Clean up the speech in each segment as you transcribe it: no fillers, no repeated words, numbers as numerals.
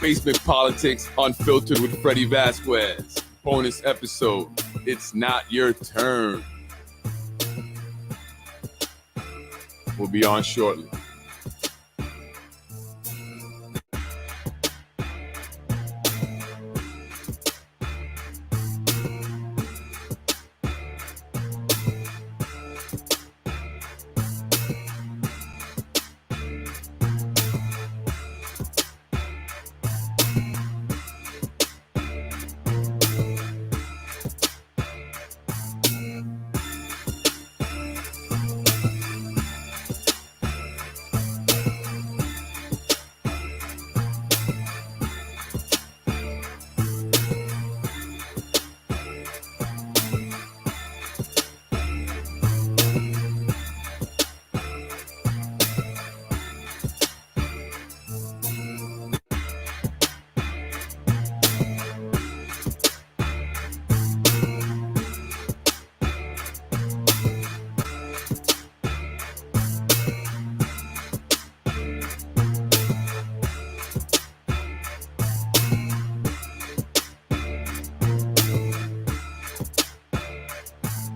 Basement Politics Unfiltered with Freddy Vazquez. Bonus episode. It's not your turn. We'll be on shortly.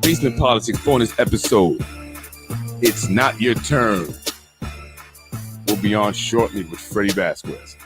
Basement Politics bonus episode. It's not your turn. We'll be on shortly with Freddy Vazquez.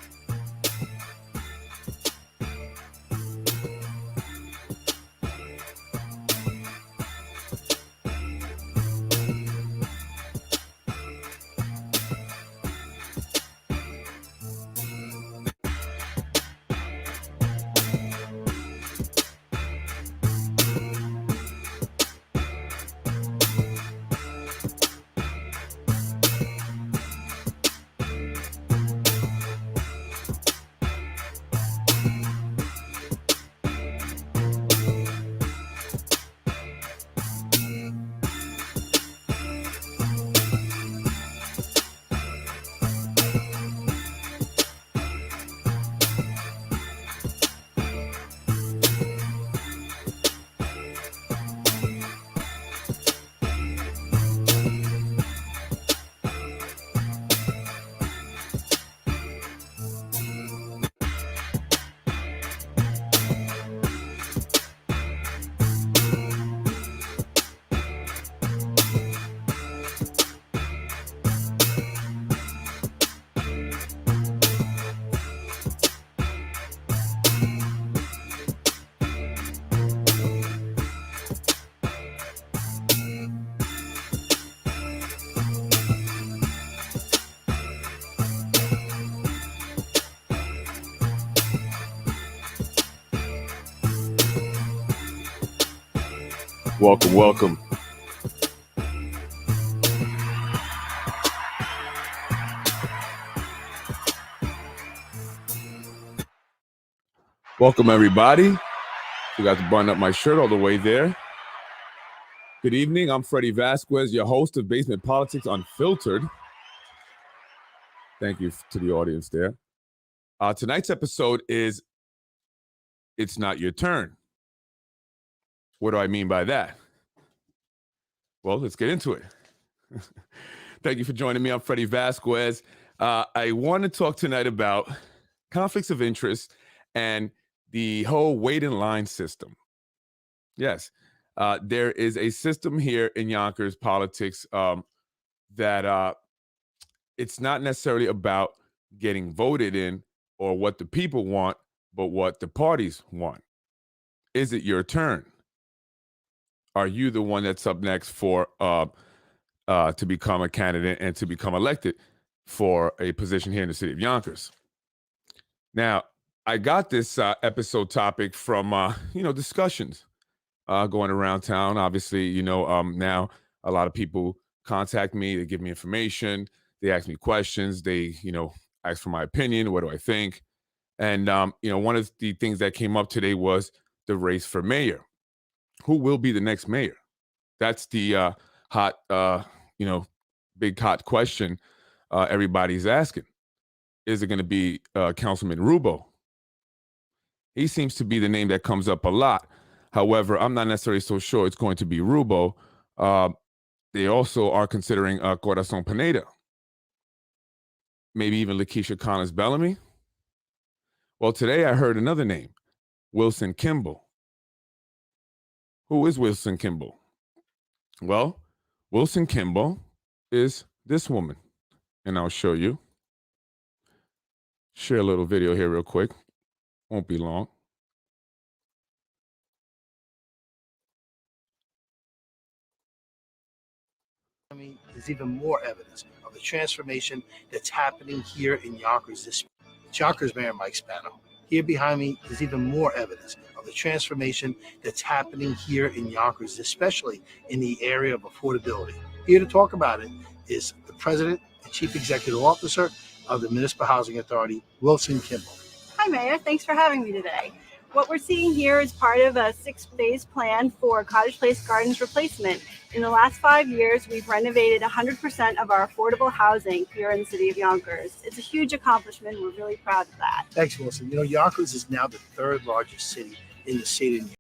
Welcome. Welcome, everybody. Forgot to button up my shirt all the way there. Good evening. I'm Freddy Vazquez, your host of Basement Politics Unfiltered. Thank you to the audience there. Tonight's episode is It's Not Your Turn. What do I mean by that? Well, let's get into it. Thank you for joining me. I'm Freddy Vazquez. I want to talk tonight about conflicts of interest and the whole wait in line system. Yes, there is a system here in Yonkers politics that it's not necessarily about getting voted in or what the people want, but what the parties want. Is it your turn? Are you the one that's up next for to become a candidate and to become elected for a position here in the city of Yonkers? Now, I got this episode topic from discussions going around town. Obviously, now a lot of people contact me. They give me information. They ask me questions. They ask for my opinion. What do I think? And one of the things that came up today was the race for mayor. Who will be the next mayor? That's the hot, big hot question everybody's asking. Is it going to be Councilman Rubo? He seems to be the name that comes up a lot. However, I'm not necessarily so sure it's going to be Rubo. They also are considering Corazon Pineda. Maybe even Lakeisha Collins Bellamy. Well, today I heard another name, Wilson Kimball. Who is Wilson Kimball? Well, Wilson Kimball is this woman, and I'll show you. Share a little video here real quick. Won't be long. There's even more evidence of the transformation that's happening here in Yonkers. Yonkers Mayor Mike Spano. Here behind me is even more evidence of the transformation that's happening here in Yonkers, especially in the area of affordability. Here to talk about it is the President and Chief Executive Officer of the Municipal Housing Authority, Wilson Kimball. Hi, Mayor. Thanks for having me today. What we're seeing here is part of a 6-phase plan for Cottage Place Gardens replacement. In the last 5 years, we've renovated 100% of our affordable housing here in the city of Yonkers. It's a huge accomplishment. We're really proud of that. Thanks, Wilson. Yonkers is now the third largest city in the state of New York.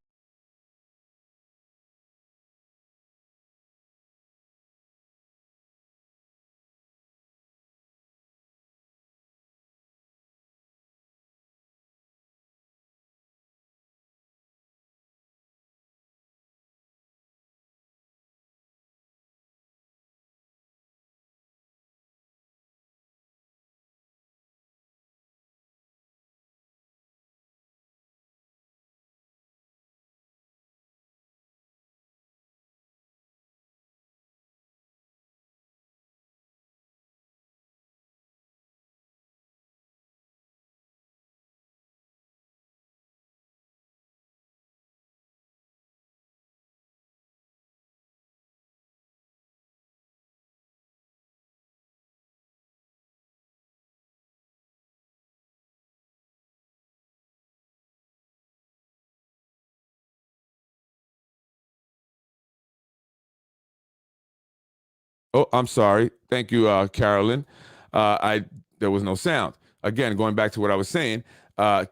Oh, I'm sorry. Thank you, Carolyn. There was no sound. Again, going back to what I was saying,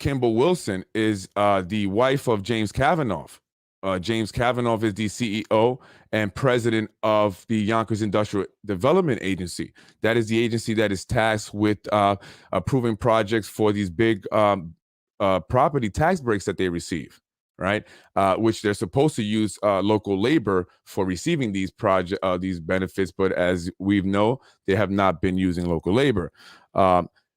Kimball Wilson is the wife of James Kavanaugh. James Kavanaugh is the CEO and president of the Yonkers Industrial Development Agency. That is the agency that is tasked with approving projects for these big property tax breaks that they receive, right? Which they're supposed to use local labor for receiving these these benefits, but as we know, they have not been using local labor.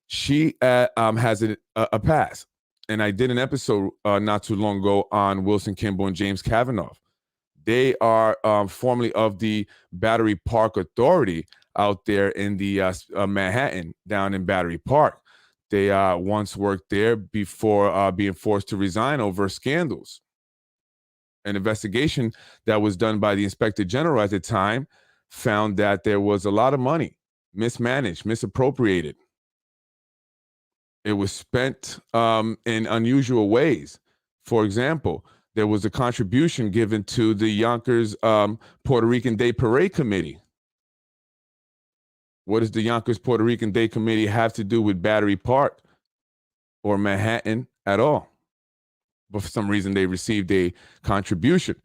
She has a past, and I did an episode not too long ago on Wilson Kimball and James Kavanaugh. They are formerly of the Battery Park Authority out there in the Manhattan, down in Battery Park. They once worked there before being forced to resign over scandals. An investigation that was done by the Inspector General at the time found that there was a lot of money mismanaged, misappropriated. It was spent in unusual ways. For example, there was a contribution given to the Yonkers Puerto Rican Day Parade Committee. What does the Yonkers Puerto Rican Day Committee have to do with Battery Park or Manhattan at all? But for some reason, they received a contribution.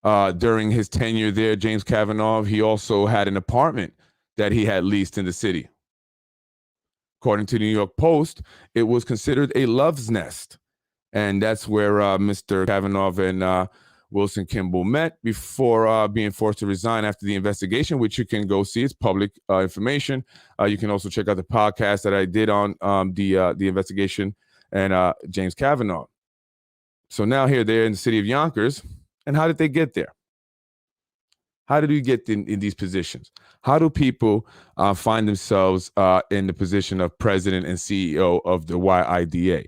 During his tenure there, James Kavanaugh, he also had an apartment that he had leased in the city. According to the New York Post, it was considered a love's nest. And that's where Mr. Kavanaugh and Wilson Kimball met before being forced to resign after the investigation, which you can go see. It's public information. You can also check out the podcast that I did on the investigation and James Kavanaugh. So now here they're in the city of Yonkers. And how did they get there? How did you get in these positions? How do people find themselves in the position of president and CEO of the YIDA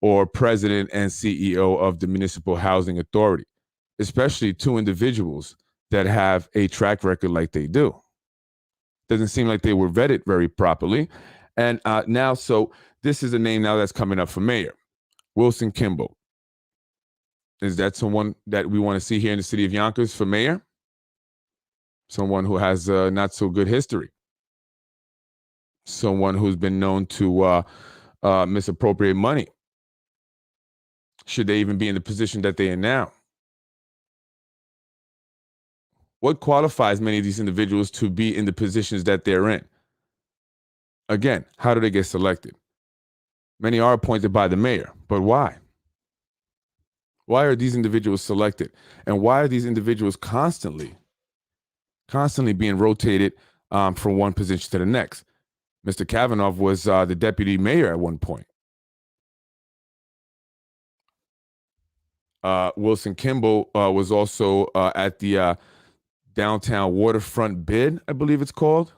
or president and CEO of the Municipal Housing Authority, especially two individuals that have a track record like they do? Doesn't seem like they were vetted very properly. And now, so this is a name now that's coming up for mayor, Wilson Kimball. Is that someone that we want to see here in the city of Yonkers for mayor? Someone who has not so good history. Someone who's been known to misappropriate money. Should they even be in the position that they are now? What qualifies many of these individuals to be in the positions that they're in? Again, how do they get selected? Many are appointed by the mayor, but why? Why are these individuals selected? And why are these individuals constantly being rotated from one position to the next? Mr. Kavanaugh was the deputy mayor at one point. Wilson Kimball was also at the downtown waterfront bid, I believe it's called,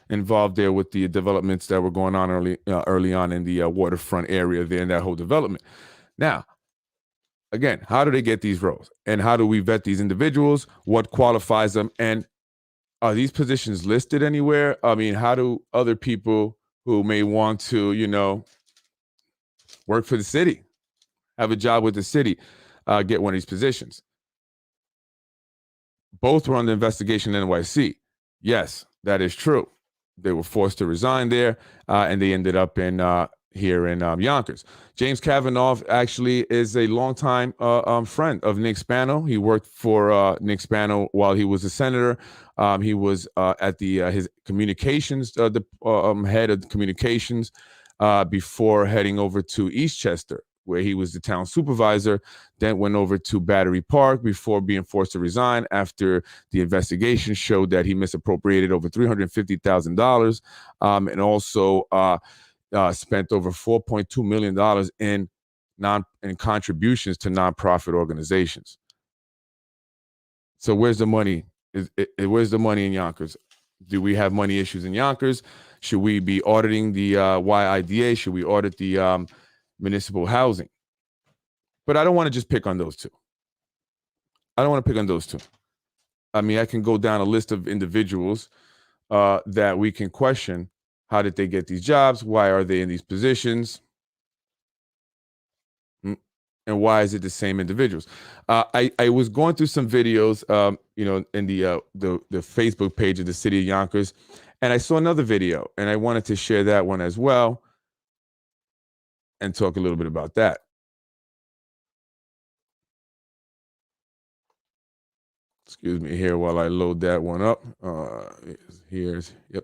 involved there with the developments that were going on early on in the waterfront area there in that whole development. Now, again, how do they get these roles? And how do we vet these individuals? What qualifies them? And are these positions listed anywhere? I mean, how do other people who may want to, work for the city, have a job with the city, get one of these positions? Both were under investigation in NYC. Yes, that is true. They were forced to resign there, and they ended up here in Yonkers. James Kavanaugh actually is a longtime friend of Nick Spano. He worked for Nick Spano while he was a senator. He was at his communications, the head of communications, before heading over to Eastchester, where he was the town supervisor, then went over to Battery Park before being forced to resign after the investigation showed that he misappropriated over $350,000 and also spent over $4.2 million in contributions to nonprofit organizations. So where's the money? Where's the money in Yonkers? Do we have money issues in Yonkers? Should we be auditing the YIDA? Should we audit the municipal housing? But I don't want to just pick on those two. I mean, I can go down a list of individuals that we can question. How did they get these jobs? Why are they in these positions? And why is it the same individuals? I was going through some videos, in the Facebook page of the city of Yonkers, and I saw another video, and I wanted to share that one as well and talk a little bit about that. Excuse me here while I load that one up. Yep.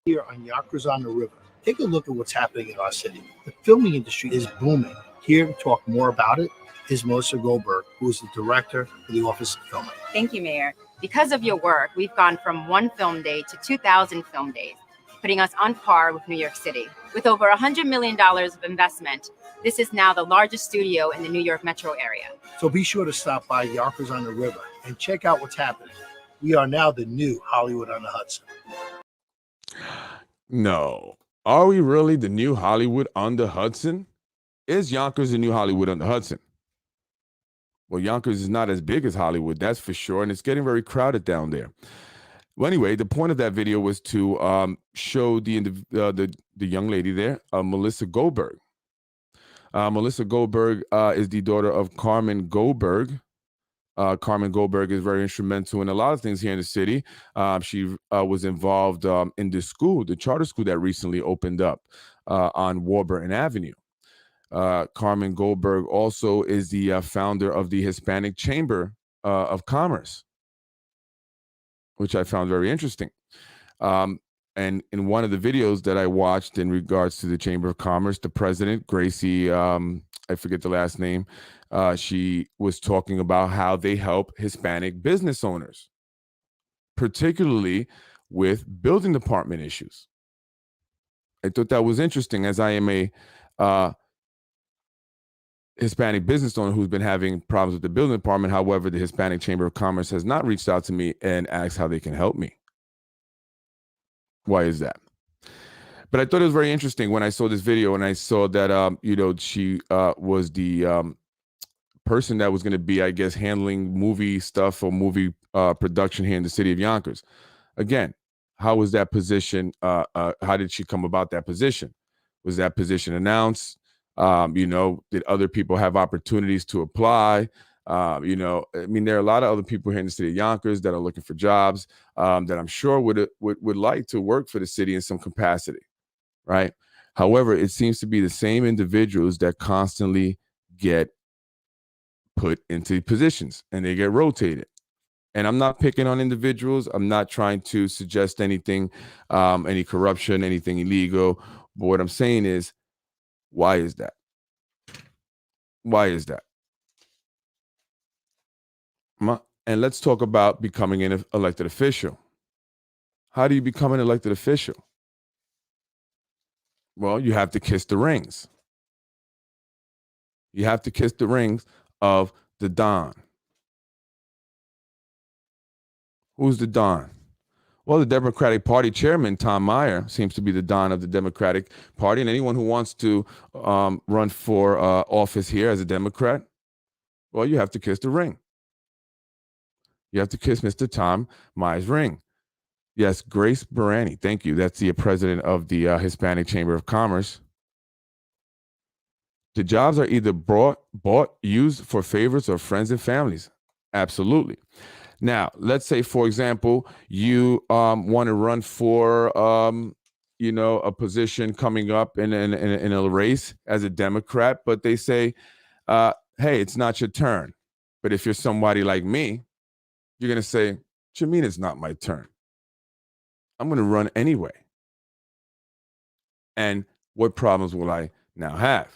Here on Yonkers on the River, take a look at what's happening in our city. The filming industry is booming. Here to talk more about it is Melissa Goldberg, who is the director of the Office of Filming. Thank you, Mayor. Because of your work, we've gone from 1 film day to 2,000 film days, putting us on par with New York City. With over $100 million of investment, this is now the largest studio in the New York metro area. So be sure to stop by Yonkers on the River and check out what's happening. We are now the new Hollywood on the Hudson. No. Are we really the new Hollywood on the Hudson? Is Yonkers the new Hollywood on the Hudson? Well, Yonkers is not as big as Hollywood, that's for sure, and it's getting very crowded down there. Well, anyway, the point of that video was to show the young lady there, Melissa Goldberg. Melissa Goldberg is the daughter of Carmen Goldberg. Carmen Goldberg is very instrumental in a lot of things here in the city. She was involved in the charter school that recently opened up on Warburton Avenue. Carmen Goldberg also is the founder of the Hispanic Chamber of Commerce, which I found very interesting. And in one of the videos that I watched in regards to the Chamber of Commerce, the president, Gracie, I forget the last name, she was talking about how they help Hispanic business owners, particularly with building department issues. I thought that was interesting, as I am a Hispanic business owner who's been having problems with the building department. However, the Hispanic Chamber of Commerce has not reached out to me and asked how they can help me. Why is that? But I thought it was very interesting when I saw this video and I saw that, she was the person that was going to be, I guess, handling movie stuff or movie production here in the city of Yonkers. Again, how was that position? How did she come about that position? Was that position announced? Did other people have opportunities to apply? There are a lot of other people here in the city of Yonkers that are looking for jobs that I'm sure would like to work for the city in some capacity, right? However, it seems to be the same individuals that constantly get put into positions and they get rotated. And I'm not picking on individuals. I'm not trying to suggest anything, any corruption, anything illegal. But what I'm saying is, why is that? Why is that? And let's talk about becoming an elected official. How do you become an elected official? Well, you have to kiss the rings. You have to kiss the rings of the Don. Who's the Don? Well, the Democratic Party chairman, Tom Meyer, seems to be the Don of the Democratic Party. And anyone who wants to run for office here as a Democrat, well, you have to kiss the ring. You have to kiss Mr. Tom Meyer's ring. Yes, Grace Barani. Thank you. That's the president of the Hispanic Chamber of Commerce. The jobs are either bought, used for favors or friends and families. Absolutely. Now, let's say, for example, you want to run for, a position coming up in a race as a Democrat, but they say, hey, it's not your turn. But if you're somebody like me, you're going to say, what you mean it's not my turn? I'm going to run anyway. And what problems will I now have?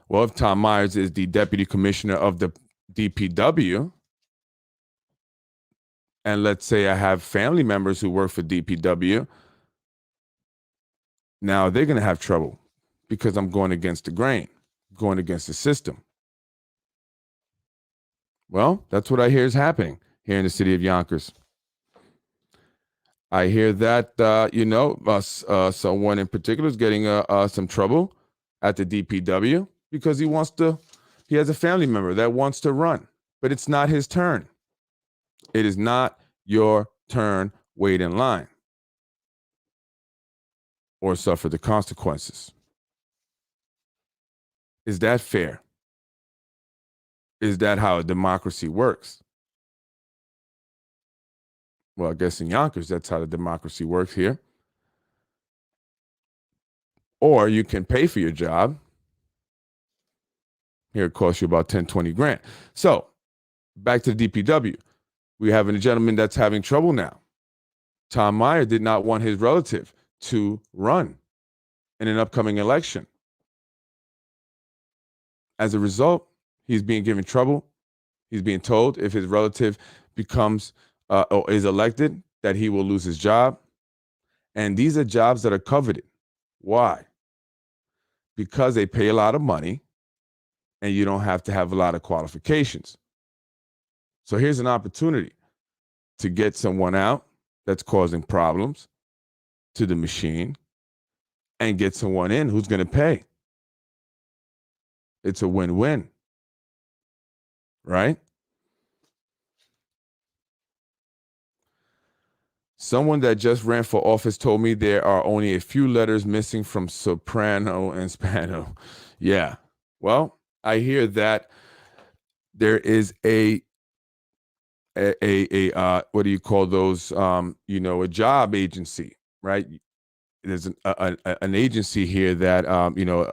Well, if Tom Myers is the deputy commissioner of the DPW, and let's say I have family members who work for DPW, now they're going to have trouble because I'm going against the grain, going against the system. Well, that's what I hear is happening here in the city of Yonkers. I hear that, someone in particular is getting some trouble at the DPW because he has a family member that wants to run, but it's not his turn. It is not your turn. Wait in line or suffer the consequences. Is that fair? Is that how a democracy works? Well, I guess in Yonkers, that's how the democracy works here. Or you can pay for your job. Here it costs you about 10, 20 grand. So back to the DPW. We have a gentleman that's having trouble now. Tom Meyer did not want his relative to run in an upcoming election. As a result, he's being given trouble. He's being told if his relative becomes or is elected, that he will lose his job. And these are jobs that are coveted. Why? Because they pay a lot of money and you don't have to have a lot of qualifications. So here's an opportunity to get someone out that's causing problems to the machine and get someone in who's going to pay. It's a win-win, right? Someone that just ran for office told me there are only a few letters missing from soprano and spano. Yeah. Well, I hear that there is a what do you call those? A job agency, right? There's an agency here that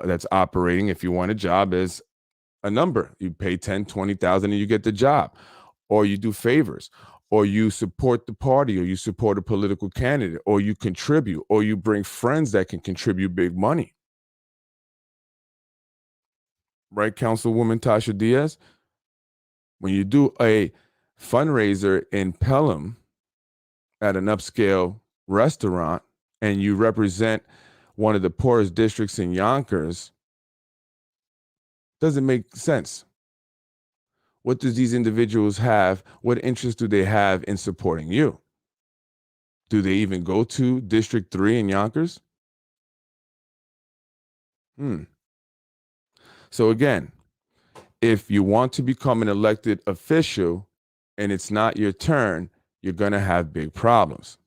that's operating. If you want a job, is a number. You pay 10, 20,000 and you get the job, or you do favors, or you support the party, or you support a political candidate, or you contribute, or you bring friends that can contribute big money. Right, Councilwoman Tasha Diaz? When you do a fundraiser in Pelham at an upscale restaurant and you represent one of the poorest districts in Yonkers, doesn't make sense. What does these individuals have? What interest do they have in supporting you? Do they even go to District 3 in Yonkers? So again, if you want to become an elected official and it's not your turn, you're going to have big problems.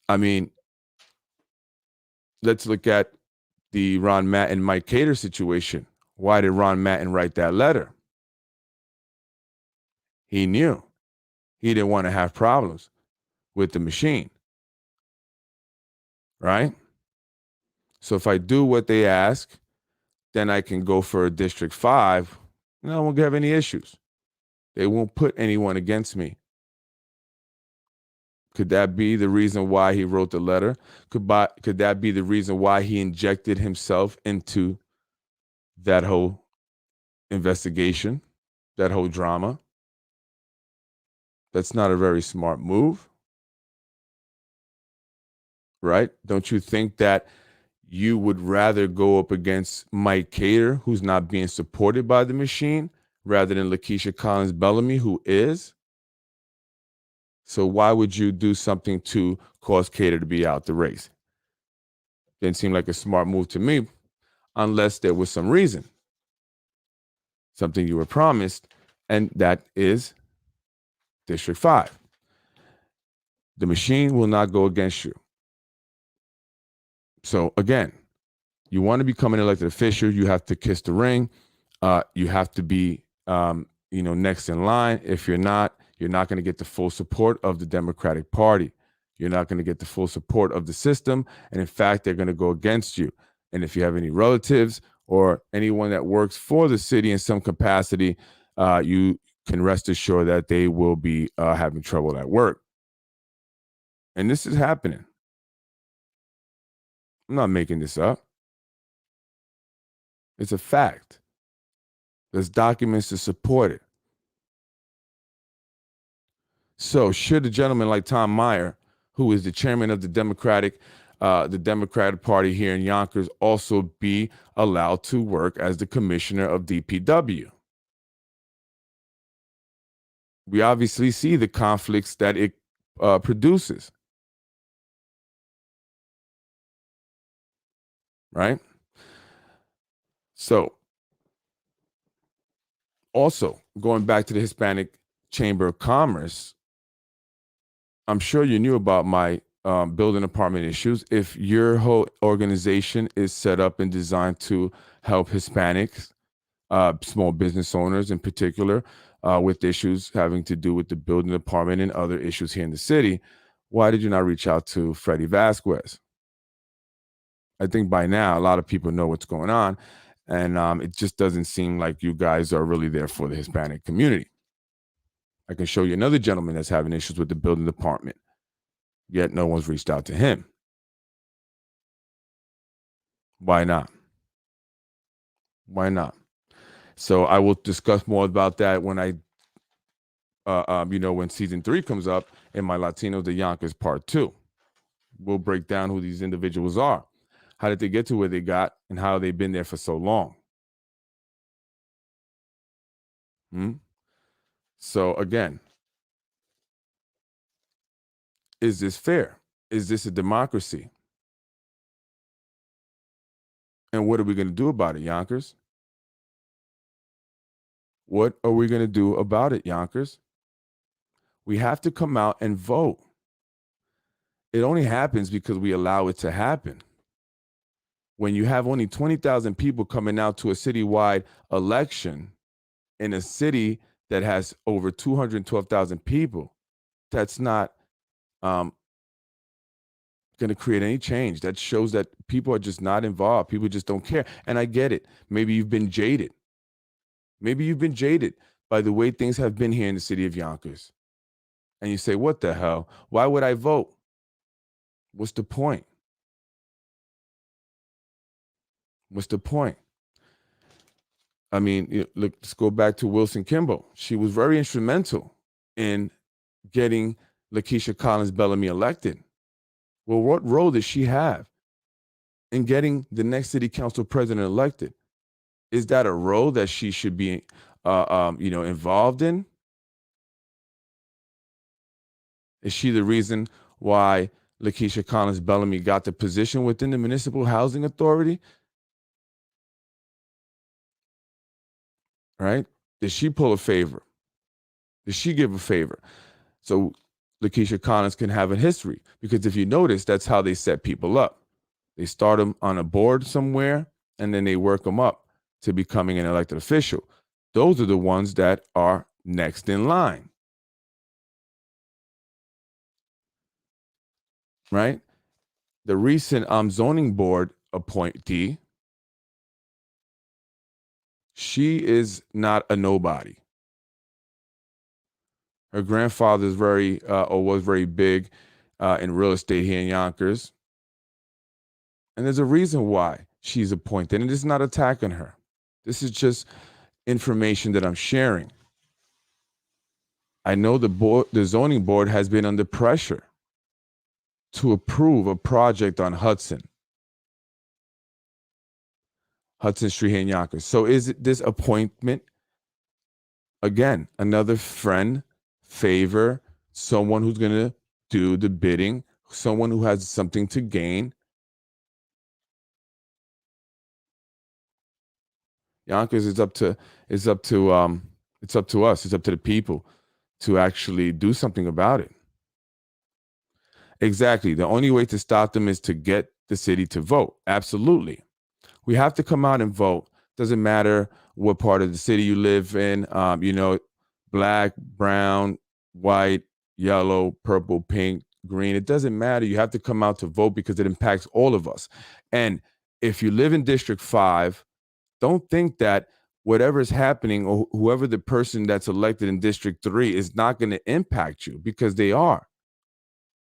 I mean, let's look at the Ron Matten, Mike Cater situation. Why did Ron Matten write that letter? He knew he didn't want to have problems with the machine, right? So if I do what they ask, then I can go for a District 5, and I won't have any issues. They won't put anyone against me. Could that be the reason why he wrote the letter? Could that be the reason why he injected himself into that whole investigation, that whole drama? That's not a very smart move, right? Don't you think that you would rather go up against Mike Cater, who's not being supported by the machine, rather than Lakeisha Collins Bellamy, who is? So why would you do something to cause Cater to be out the race? Didn't seem like a smart move to me, unless there was some reason, something you were promised, and that is District 5. The machine will not go against you. So again, you want to become an elected official, you have to kiss the ring. You have to be, next in line. If you're not going to get the full support of the Democratic Party. You're not going to get the full support of the system. And in fact, they're going to go against you. And if you have any relatives or anyone that works for the city in some capacity, you can rest assured that they will be having trouble at work. And this is happening. I'm not making this up. It's a fact. There's documents to support it. So should a gentleman like Tom Meyer, who is the chairman of the Democratic Party here in Yonkers, also be allowed to work as the commissioner of DPW? We obviously see the conflicts that it produces. Right? So, also, going back to the Hispanic Chamber of Commerce, I'm sure you knew about my building apartment issues. If your whole organization is set up and designed to help Hispanics, small business owners in particular, with issues having to do with the building department and other issues here in the city, why did you not reach out to Freddy Vazquez? I think by now a lot of people know what's going on, and it just doesn't seem like you guys are really there for the Hispanic community. I can show you another gentleman that's having issues with the building department, yet no one's reached out to him. Why not? Why not? So I will discuss more about that when when season 3 comes up in my Latinos de Yonkers part 2. We'll break down who these individuals are. How did they get to where they got, and how they've been there for so long? So again, is this fair? Is this a democracy? And what are we going to do about it, Yonkers? What are we going to do about it, Yonkers? We have to come out and vote. It only happens because we allow it to happen. When you have only 20,000 people coming out to a citywide election in a city that has over 212,000 people, that's not going to create any change. That shows that people are just not involved. People just don't care. And I get it. Maybe you've been jaded. Maybe you've been jaded by the way things have been here in the city of Yonkers. And you say, what the hell? Why would I vote? What's the point? What's the point? I mean, look, let's go back to Wilson Kimball. She was very instrumental in getting Lakeisha Collins Bellamy elected. Well, what role does she have in getting the next city council president elected? Is that a role that she should be, involved in? Is she the reason why Lakeisha Collins Bellamy got the position within the Municipal Housing Authority? Right? Did she pull a favor? Did she give a favor? So Lakeisha Collins can have a history, because if you notice, that's how they set people up. They start them on a board somewhere, and then they work them up to becoming an elected official. Those are the ones that are next in line. Right? The recent zoning board appointee, she is not a nobody. Her grandfather is was very big in real estate here in Yonkers. And there's a reason why she's appointed. And it's not attacking her. This is just information that I'm sharing. I know the zoning board has been under pressure to approve a project on Hudson Street here in Yonkers. So is it this appointment, again, another friend, favor, someone who's going to do the bidding, someone who has something to gain? Yonkers is up to us, it's up to the people to actually do something about it. Exactly. The only way to stop them is to get the city to vote. Absolutely. We have to come out and vote. Doesn't matter what part of the city you live in, black, brown, white, yellow, purple, pink, green. It doesn't matter. You have to come out to vote because it impacts all of us. And if you live in District 5, don't think that whatever is happening or whoever the person that's elected in District 3 is not going to impact you, because they are.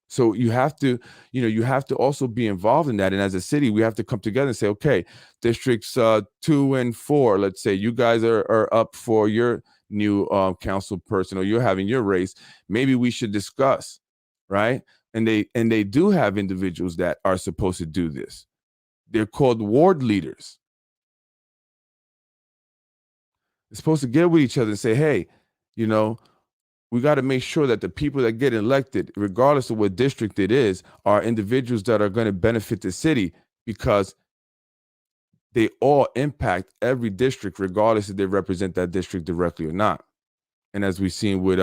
So you have to also be involved in that. And as a city, we have to come together and say, okay, districts 2 and 4, let's say you guys are up for your new council person, or you're having your race. Maybe we should discuss, right? And they do have individuals that are supposed to do this. They're called ward leaders. They're supposed to get with each other and say, hey, we got to make sure that the people that get elected, regardless of what district it is, are individuals that are going to benefit the city, because they all impact every district, regardless if they represent that district directly or not. And as we've seen with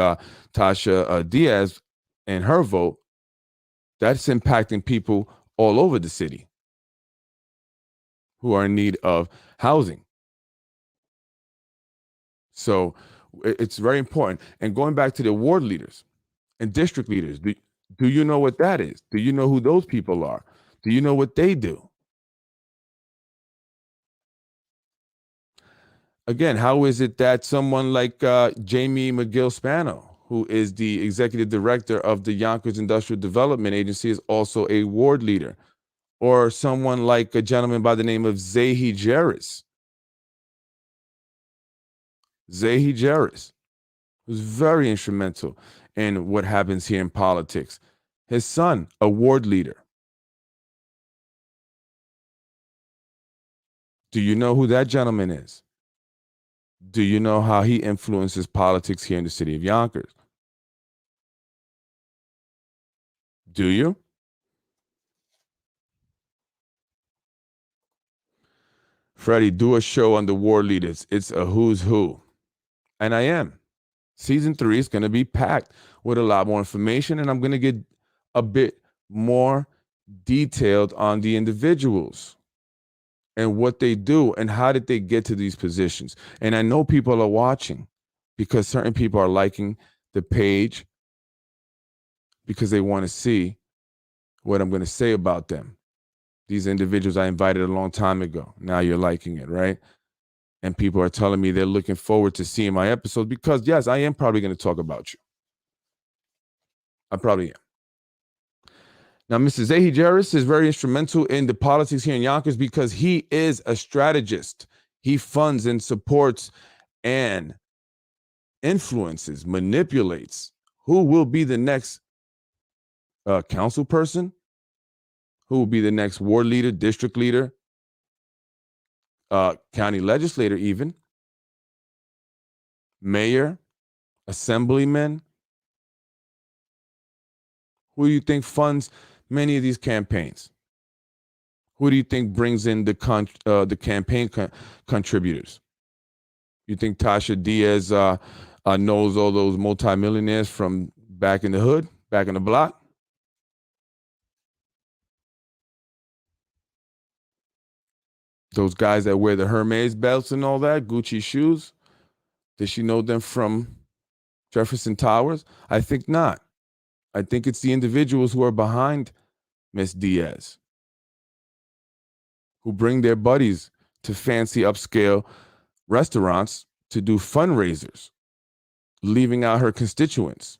Tasha Diaz and her vote, that's impacting people all over the city who are in need of housing. So it's very important. And going back to the ward leaders and district leaders, do you know what that is? Do you know who those people are? Do you know what they do? Again, how is it that someone like Jamie McGill Spano, who is the executive director of the Yonkers Industrial Development Agency, is also a ward leader? Or someone like a gentleman by the name of Zahi Jarris. Zahi Jarris was very instrumental in what happens here in politics. His son, a ward leader. Do you know who that gentleman is? Do you know how he influences politics here in the city of Yonkers? Do you? Freddie, do a show on the ward leaders. It's a who's who. And I am. Season 3 is going to be packed with a lot more information, and I'm going to get a bit more detailed on the individuals and what they do and how did they get to these positions. And I know people are watching because certain people are liking the page because they want to see what I'm going to say about them. These individuals I invited a long time ago. Now you're liking it, right? And people are telling me they're looking forward to seeing my episodes because, yes, I am probably going to talk about you. I probably am. Now, Mr. Zahi Jarris is very instrumental in the politics here in Yonkers because he is a strategist. He funds and supports and influences, manipulates who will be the next council person, who will be the next ward leader, district leader, county legislator even, mayor, assemblyman. Who do you think funds many of these campaigns? Who do you think brings in the campaign contributors? You think Tasha Diaz knows all those multimillionaires from back in the hood, back in the block? Those guys that wear the Hermes belts and all that, Gucci shoes, does she know them from Jefferson Towers? I think not. I think it's the individuals who are behind Miss Diaz, who bring their buddies to fancy upscale restaurants to do fundraisers, leaving out her constituents.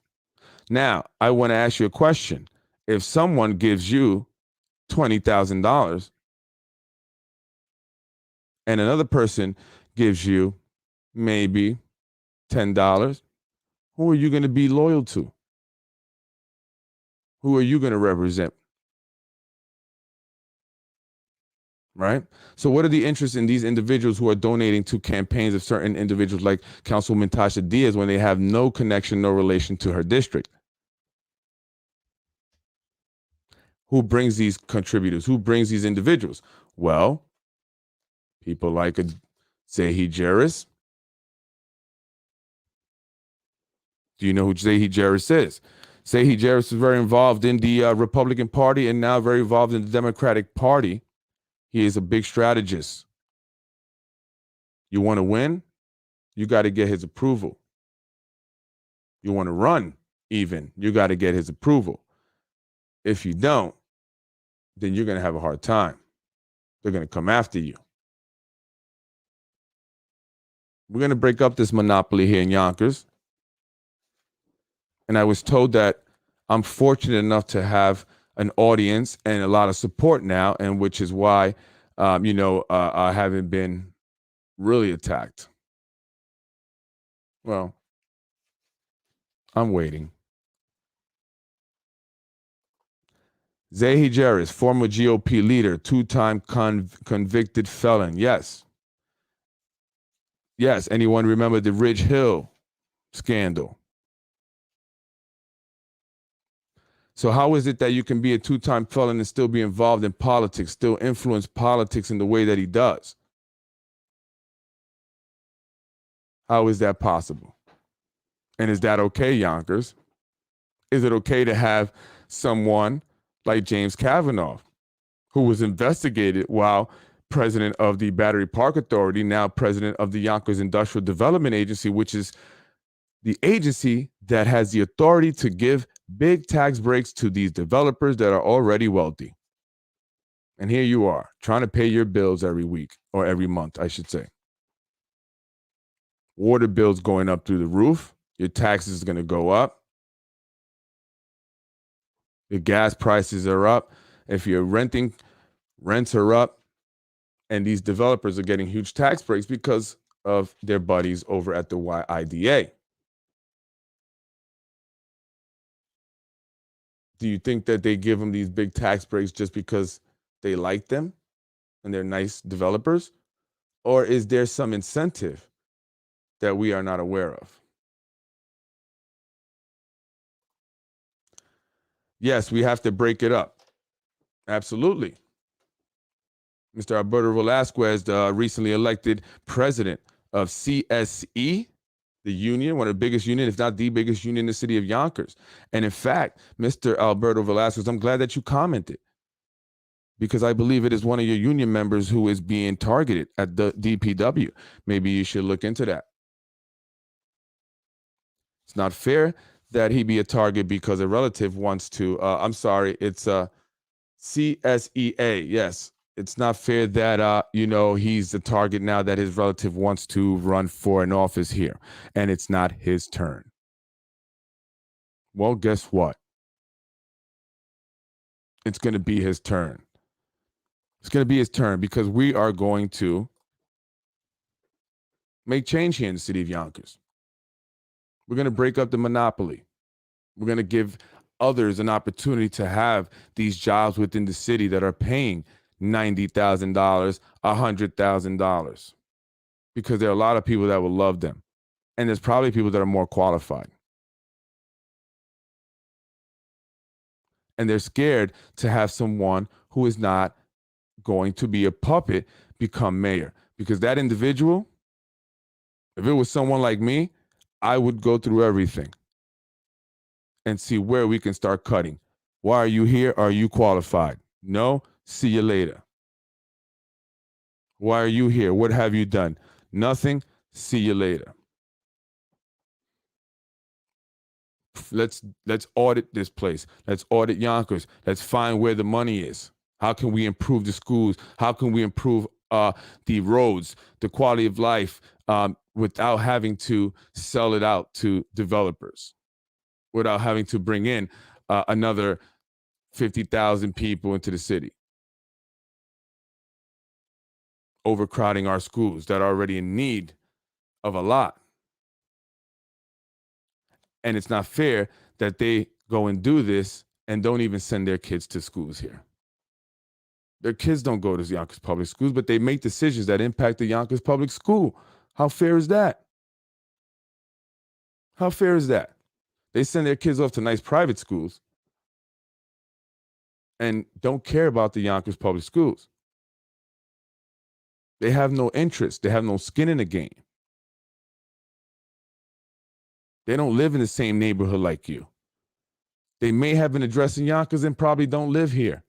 Now, I want to ask you a question. If someone gives you $20,000 and another person gives you maybe $10, who are you going to be loyal to? Who are you going to represent? Right? So what are the interests in these individuals who are donating to campaigns of certain individuals like Councilwoman Tasha Diaz when they have no connection, no relation to her district? Who brings these contributors? Who brings these individuals? Well, people like Zahi Jarris. Do you know who Zahi Jarris is? Zahi Jarris is very involved in the Republican Party and now very involved in the Democratic Party. He is a big strategist. You want to win? You got to get his approval. You want to run even? You got to get his approval. If you don't, then you're going to have a hard time. They're going to come after you. We're going to break up this monopoly here in Yonkers. And I was told that I'm fortunate enough to have an audience and a lot of support now, and which is why, I haven't been really attacked. Well, I'm waiting. Zahi Jarris, former GOP leader, two-time convicted felon. Yes. Yes. Anyone remember the Ridge Hill scandal? So how is it that you can be a two-time felon and still be involved in politics, still influence politics in the way that he does? How is that possible? And is that okay, Yonkers? Is it okay to have someone like James Kavanaugh, who was investigated while president of the Battery Park Authority, now president of the Yonkers Industrial Development Agency, which is the agency that has the authority to give big tax breaks to these developers that are already wealthy. And here you are, trying to pay your bills every week, or every month, I should say. Water bills going up through the roof. Your taxes are going to go up. Your gas prices are up. If you're renting, rents are up. And these developers are getting huge tax breaks because of their buddies over at the YIDA. Do you think that they give them these big tax breaks just because they like them and they're nice developers? Or is there some incentive that we are not aware of? Yes, we have to break it up. Absolutely. Mr. Alberto Vazquez, recently elected president of CSE, the union, one of the biggest union, if not the biggest union in the city of Yonkers. And in fact, Mr. Alberto Vazquez, I'm glad that you commented, because I believe it is one of your union members who is being targeted at the DPW. Maybe you should look into that. It's not fair that he be a target because a relative wants to, it's CSEA, yes. It's not fair that, he's the target now that his relative wants to run for an office here, and it's not his turn. Well, guess what? It's going to be his turn. It's going to be his turn because we are going to make change here in the city of Yonkers. We're going to break up the monopoly. We're going to give others an opportunity to have these jobs within the city that are paying $90,000, $100,000, because there are a lot of people that will love them. And there's probably people that are more qualified. And they're scared to have someone who is not going to be a puppet become mayor. Because that individual, if it was someone like me, I would go through everything and see where we can start cutting. Why are you here? Are you qualified? No? See you later. Why are you here? What have you done? Nothing. See you later. Let's audit this place. Let's audit Yonkers. Let's find where the money is. How can we improve the schools? How can we improve the roads, the quality of life, without having to sell it out to developers? without having to bring in another 50,000 people into the city, overcrowding our schools that are already in need of a lot. And it's not fair that they go and do this and don't even send their kids to schools here. Their kids don't go to Yonkers public schools, but they make decisions that impact the Yonkers public school. How fair is that? How fair is that? They send their kids off to nice private schools and don't care about the Yonkers public schools. They have no interest. They have no skin in the game. They don't live in the same neighborhood like you. They may have an address in Yonkers and probably don't live here.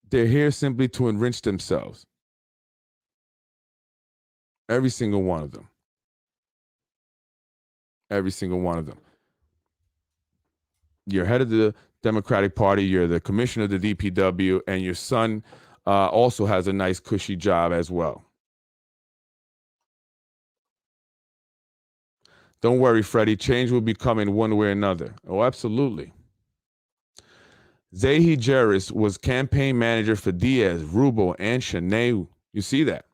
They're here simply to enrich themselves. Every single one of them. Every single one of them. You're head of the Democratic Party, you're the commissioner of the DPW, and your son also has a nice cushy job as well. Don't worry, Freddie, change will be coming one way or another. Oh, absolutely. Zahi Jeris was campaign manager for Diaz, Rubio, and Shanae. You see that?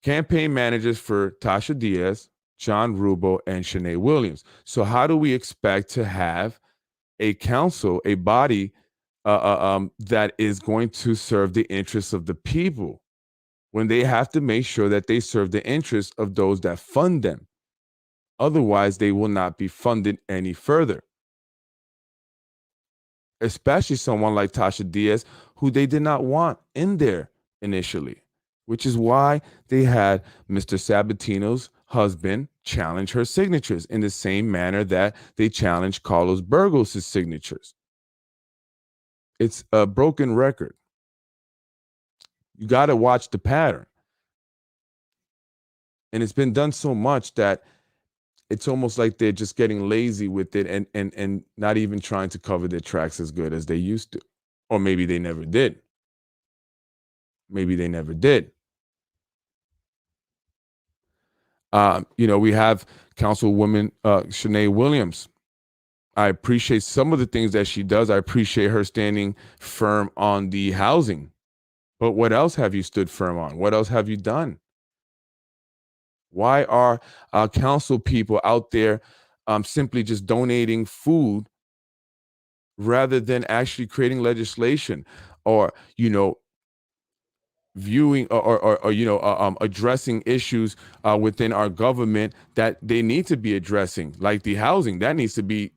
Campaign managers for Tasha Diaz, John Rubio, and Shanae Williams. So how do we expect to have a council, a body that is going to serve the interests of the people when they have to make sure that they serve the interests of those that fund them? Otherwise, they will not be funded any further. Especially someone like Tasha Diaz, who they did not want in there initially, which is why they had Mr. Sabatino's husband challenge her signatures in the same manner that they challenged Carlos Burgos' signatures. It's a broken record. You got to watch the pattern. And it's been done so much that it's almost like they're just getting lazy with it and not even trying to cover their tracks as good as they used to. Or maybe they never did. Maybe they never did. We have Councilwoman Shanae Williams. I appreciate some of the things that she does. I appreciate her standing firm on the housing. But what else have you stood firm on? What else have you done? Why are council people out there simply just donating food rather than actually creating legislation or, viewing or addressing issues within our government that they need to be addressing, like the housing? That needs to be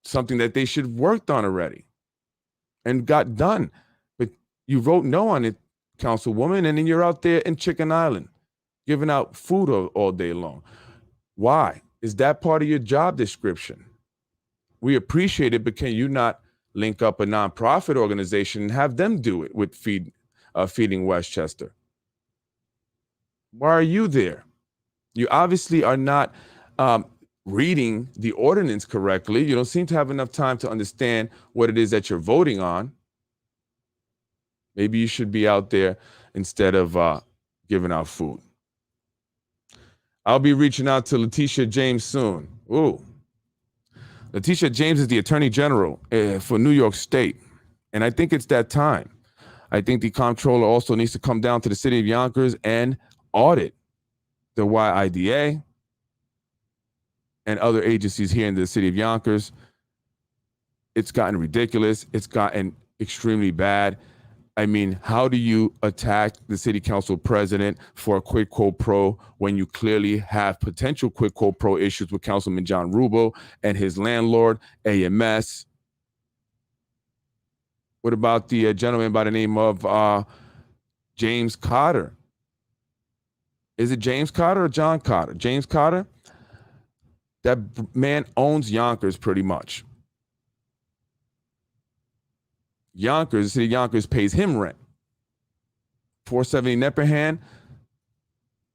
something that they should have worked on already and got done. But you vote no on it, Councilwoman, and then you're out there in Chicken Island giving out food all day long. Why? Is that part of your job description? We appreciate it, but can you not link up a nonprofit organization and have them do it with Feeding Westchester? Why are you there? You obviously are not reading the ordinance correctly. You don't seem to have enough time to understand what it is that you're voting on. Maybe you should be out there instead of giving out food. I'll be reaching out to Letitia James soon. Ooh. Letitia James is the Attorney General for New York State. And I think it's that time. I think the comptroller also needs to come down to the city of Yonkers and audit the YIDA and other agencies here in the city of Yonkers. It's gotten ridiculous. It's gotten extremely bad. I mean, how do you attack the city council president for a quid quo pro when you clearly have potential quid quo pro issues with Councilman John Rubio and his landlord, AMS? What about the gentleman by the name of James Cotter? Is it James Cotter or John Cotter? James Cotter? That man owns Yonkers pretty much. Yonkers, the city of Yonkers pays him rent. 470 Nepperhan.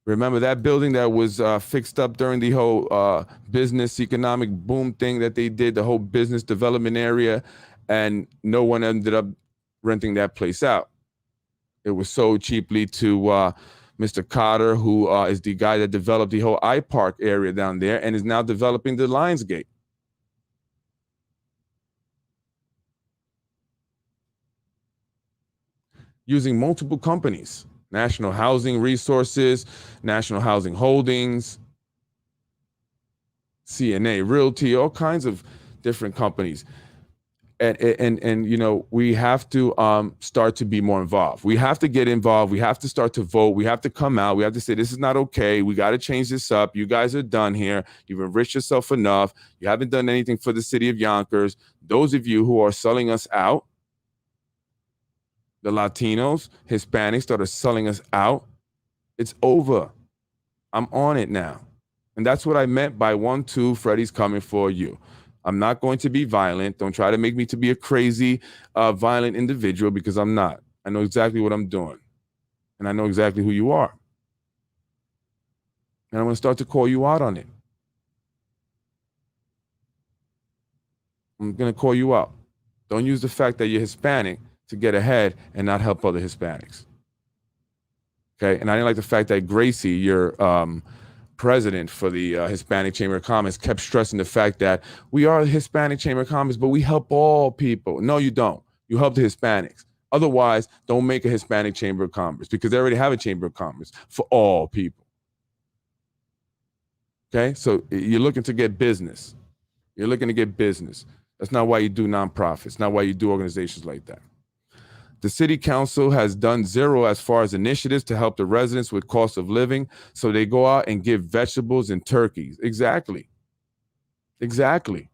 Remember that building that was fixed up during the whole business economic boom thing that they did, the whole business development area, and no one ended up renting that place out. It was sold cheaply to Mr. Cotter, who is the guy that developed the whole iPark area down there and is now developing the Lionsgate. Using multiple companies, National Housing Resources, National Housing Holdings, CNA Realty, all kinds of different companies. And you know, we have to start to be more involved. We have to get involved. We have to start to vote. We have to come out. We have to say, this is not okay. We got to change this up. You guys are done here. You've enriched yourself enough. You haven't done anything for the city of Yonkers. Those of you who are selling us out, the Latinos, Hispanics that are selling us out, it's over. I'm on it now. And that's what I meant by 1-2, Freddy's coming for you. I'm not going to be violent. Don't try to make me to be a crazy, violent individual, because I'm not. I know exactly what I'm doing. And I know exactly who you are. And I'm going to start to call you out on it. I'm going to call you out. Don't use the fact that you're Hispanic to get ahead and not help other Hispanics. Okay? And I didn't like the fact that Gracie, your president for the Hispanic Chamber of Commerce, kept stressing the fact that we are the Hispanic Chamber of Commerce, but we help all people. No, you don't. You help the Hispanics. Otherwise, don't make a Hispanic Chamber of Commerce, because they already have a Chamber of Commerce for all people. Okay? So you're looking to get business. You're looking to get business. That's not why you do nonprofits, not why you do organizations like that. The city council has done zero as far as initiatives to help the residents with cost of living. So they go out and give vegetables and turkeys. Exactly. Exactly.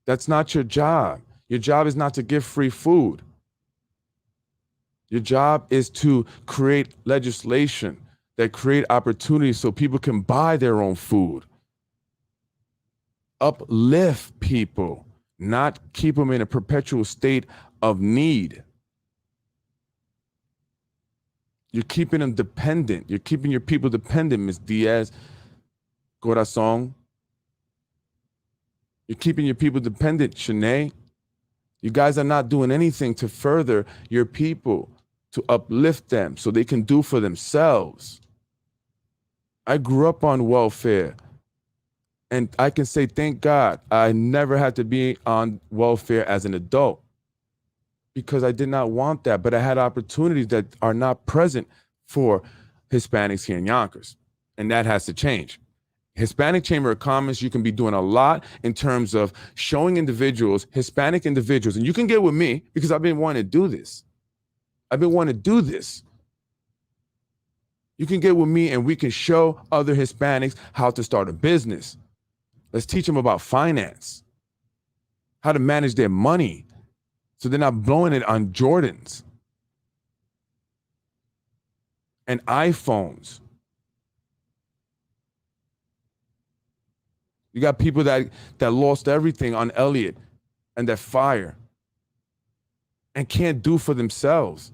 That's not your job. Your job is not to give free food. Your job is to create legislation that create opportunities so people can buy their own food. Uplift people, not keep them in a perpetual state of need. You're keeping them dependent. You're keeping your people dependent, Ms. Diaz Corazon. You're keeping your people dependent, Shanae. You guys are not doing anything to further your people, to uplift them so they can do for themselves. I grew up on welfare. And I can say, thank God, I never had to be on welfare as an adult, because I did not want that. But I had opportunities that are not present for Hispanics here in Yonkers. And that has to change. Hispanic Chamber of Commerce, you can be doing a lot in terms of showing individuals, Hispanic individuals, and you can get with me because I've been wanting to do this. I've been wanting to do this. You can get with me and we can show other Hispanics how to start a business. Let's teach them about finance, how to manage their money so they're not blowing it on Jordans and iPhones. You got people that lost everything on Elliott and that fire and can't do for themselves.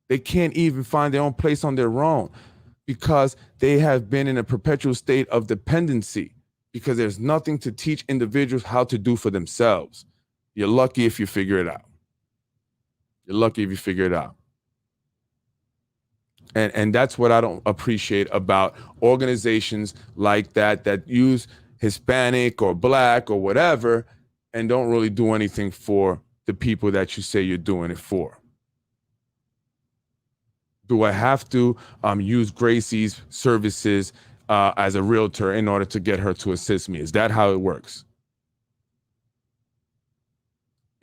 They can't even find their own place on their own because they have been in a perpetual state of dependency, because there's nothing to teach individuals how to do for themselves. You're lucky if you figure it out. You're lucky if you figure it out. And that's what I don't appreciate about organizations like that use Hispanic or Black or whatever and don't really do anything for the people that you say you're doing it for. Do I have to use Gracie's services as a realtor in order to get her to assist me? Is that how it works?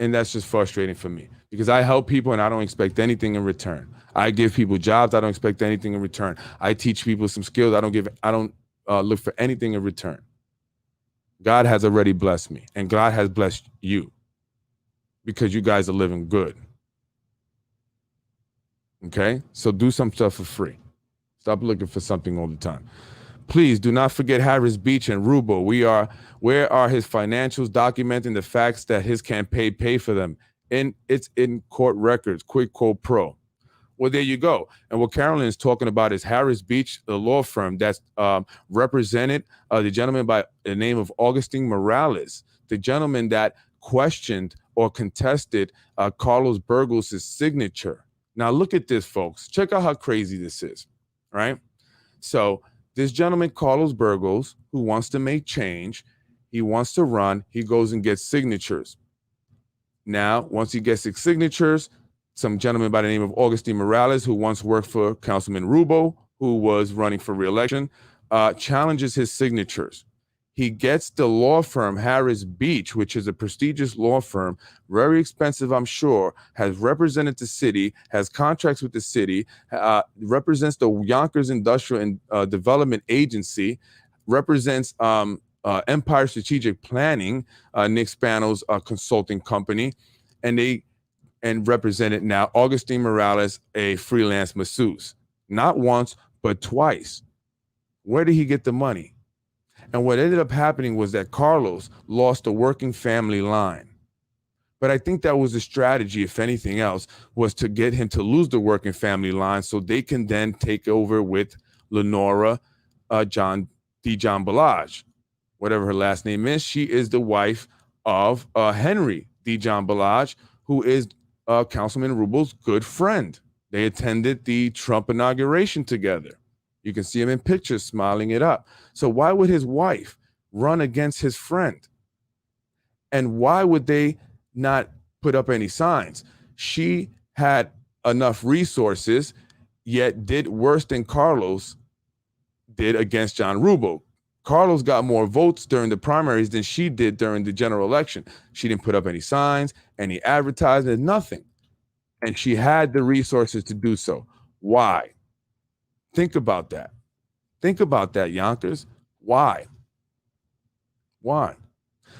And that's just frustrating for me, because I help people and I don't expect anything in return. I give people jobs. I don't expect anything in return. I teach people some skills. I don't look for anything in return. God has already blessed me, and God has blessed you because you guys are living good. Okay? So do some stuff for free. Stop looking for something all the time. Please do not forget Harris Beach and Rubo. Where are his financials documenting the facts that his campaign paid for them? It's in court records, quid pro quo. Well, there you go. And what Carolyn is talking about is Harris Beach, the law firm that's represented the gentleman by the name of Augustine Morales, the gentleman that questioned or contested Carlos Burgos' signature. Now look at this, folks. Check out how crazy this is, right? So this gentleman, Carlos Burgos, who wants to make change, he wants to run, he goes and gets signatures. Now, once he gets his signatures, some gentleman by the name of Augustine Morales, who once worked for Councilman Rubo, who was running for re-election, challenges his signatures. He gets the law firm Harris Beach, which is a prestigious law firm, very expensive, I'm sure, has represented the city, has contracts with the city, represents the Yonkers Industrial and Development Agency, represents Empire Strategic Planning, Nick Spano's consulting company, and represented now Augustine Morales, a freelance masseuse. Not once, but twice. Where did he get the money? And what ended up happening was that Carlos lost a working family line. But I think that was a strategy, if anything else, was to get him to lose the working family line so they can then take over with Lenora John Balaj, whatever her last name is. She is the wife of Henry John Balaj, who is Councilman Rubo's good friend. They attended the Trump inauguration together. You can see him in pictures smiling it up. So why would his wife run against his friend? And why would they not put up any signs? She had enough resources, yet did worse than Carlos did against John Rubo. Carlos got more votes during the primaries than she did during the general election. She didn't put up any signs, any advertisement, nothing. And she had the resources to do so. Why? Think about that. Think about that, Yonkers. Why? Why?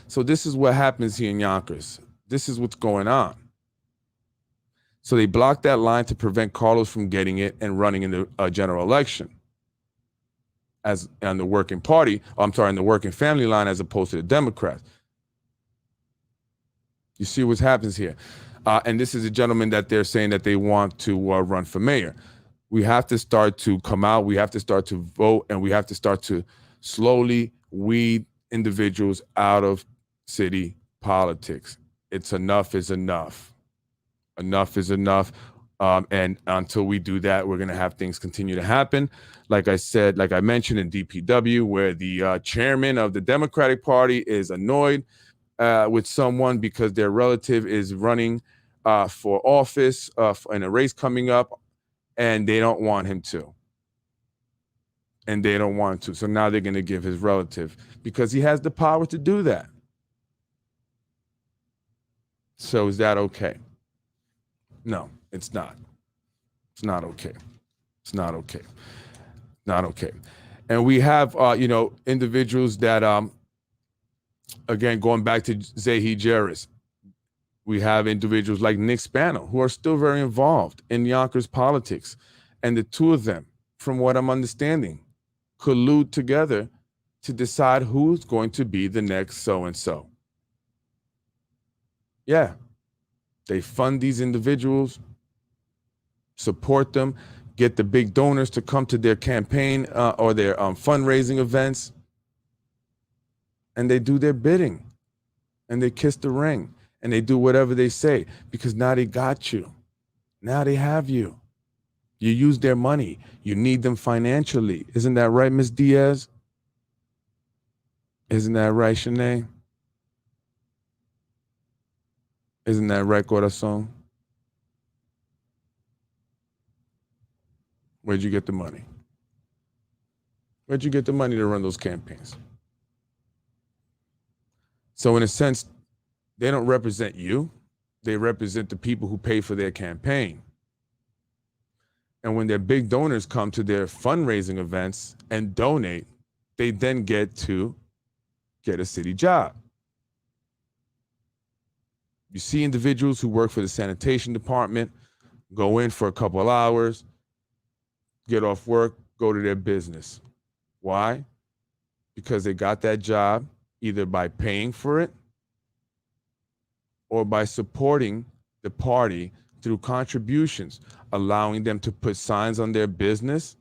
So this is what happens here in Yonkers. This is what's going on. So they blocked that line to prevent Carlos from getting it and running in the general election as on the working party, in the working family line as opposed to the Democrats. You see what happens here. And this is a gentleman that they're saying that they want to run for mayor. We have to start to come out. We have to start to vote, and we have to start to slowly weed individuals out of city politics. It's enough is enough. Enough is enough. And until we do that, we're going to have things continue to happen. Like I said, like I mentioned in DPW, where the chairman of the Democratic Party is annoyed with someone because their relative is running for office in a race coming up, and they don't want him to. And they don't want to. So now they're going to give his relative because he has the power to do that. So is that okay? No, it's not. It's not okay. It's not okay. Not okay. And we have, individuals that, again, going back to Zahi Jarris, we have individuals like Nick Spano who are still very involved in Yonkers politics. And the two of them, from what I'm understanding, collude together to decide who's going to be the next so-and-so. Yeah. They fund these individuals, support them, get the big donors to come to their campaign or their fundraising events. And they do their bidding. And they kiss the ring. And they do whatever they say because now they got you. Now they have you. You use their money. You need them financially. Isn't that right, Ms. Diaz? Isn't that right, Shanae? Isn't that right, Corazon? Where'd you get the money? Where'd you get the money to run those campaigns? So in a sense, they don't represent you. They represent the people who pay for their campaign. And when their big donors come to their fundraising events and donate, they then get to get a city job. You see individuals who work for the sanitation department, go in for a couple of hours, get off work, go to their business. Why? Because they got that job either by paying for it or by supporting the party through contributions, allowing them to put signs on their business.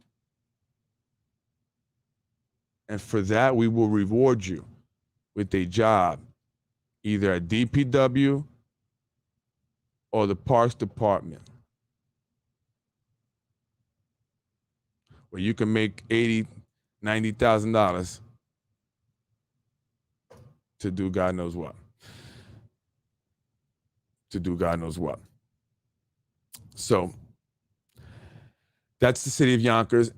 And for that, we will reward you with a job, either at DPW or the Parks Department. where you can make $80,000, $90,000 to do God knows what. To do God knows what. So that's the city of Yonkers.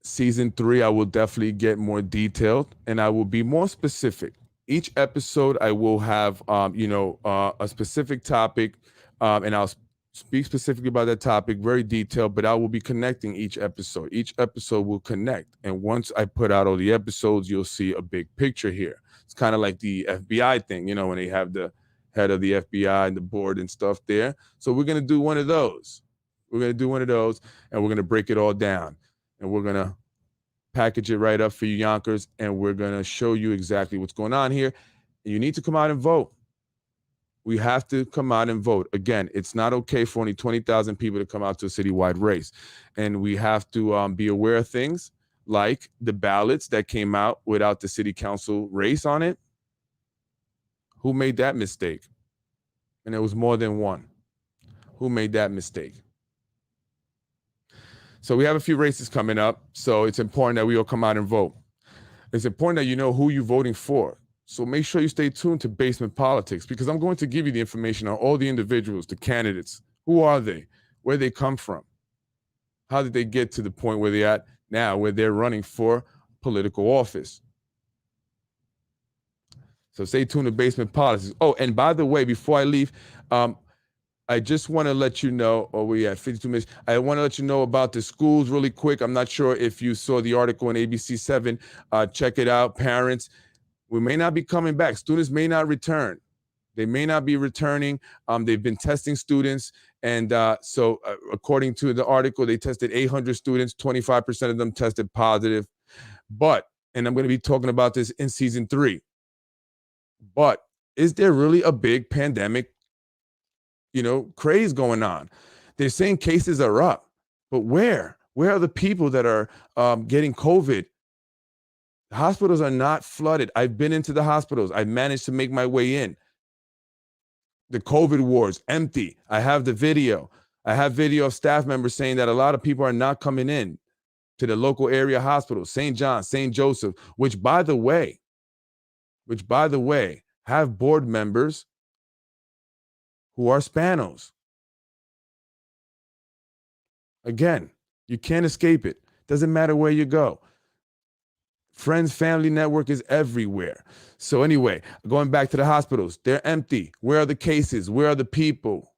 Season 3, I will definitely get more detailed and I will be more specific. Each episode, I will have, a specific topic, and I'll speak specifically about that topic, very detailed, but I will be connecting each episode. Each episode will connect. And once I put out all the episodes, you'll see a big picture here. It's kind of like the FBI thing, when they have the head of the FBI and the board and stuff there. So we're going to do one of those. We're going to do one of those, and we're going to break it all down. And we're going to package it right up for you, Yonkers, and we're going to show you exactly what's going on here. You need to come out and vote. We have to come out and vote. Again, it's not okay for only 20,000 people to come out to a citywide race. And we have to be aware of things like the ballots that came out without the city council race on it. Who made that mistake? And there was more than one. Who made that mistake? So we have a few races coming up. So it's important that we all come out and vote. It's important that you know who you're voting for. So make sure you stay tuned to Basement Politics, because I'm going to give you the information on all the individuals, the candidates. Who are they? Where they come from? How did they get to the point where they're at now, where they're running for political office? So stay tuned to Basement Politics. Oh, and by the way, before I leave, I just want to let you know, we at 52 minutes. I want to let you know about the schools really quick. I'm not sure if you saw the article in ABC7. Check it out, parents. We may not be coming back. Students may not return. They may not be returning. They've been testing students. And so according to the article, they tested 800 students. 25% of them tested positive. But, and I'm going to be talking about this in season 3. But is there really a big pandemic, craze going on? They're saying cases are up, but where? Where are the people that are getting COVID? The hospitals are not flooded. I've been into the hospitals. I've managed to make my way in. The COVID wards, empty. I have the video. I have video of staff members saying that a lot of people are not coming in to the local area hospitals, St. John, St. Joseph, which by the way, have board members who are Spanos. Again, you can't escape it. Doesn't matter where you go. Friends, family network is everywhere. So anyway, going back to the hospitals, they're empty. Where are the cases? Where are the people?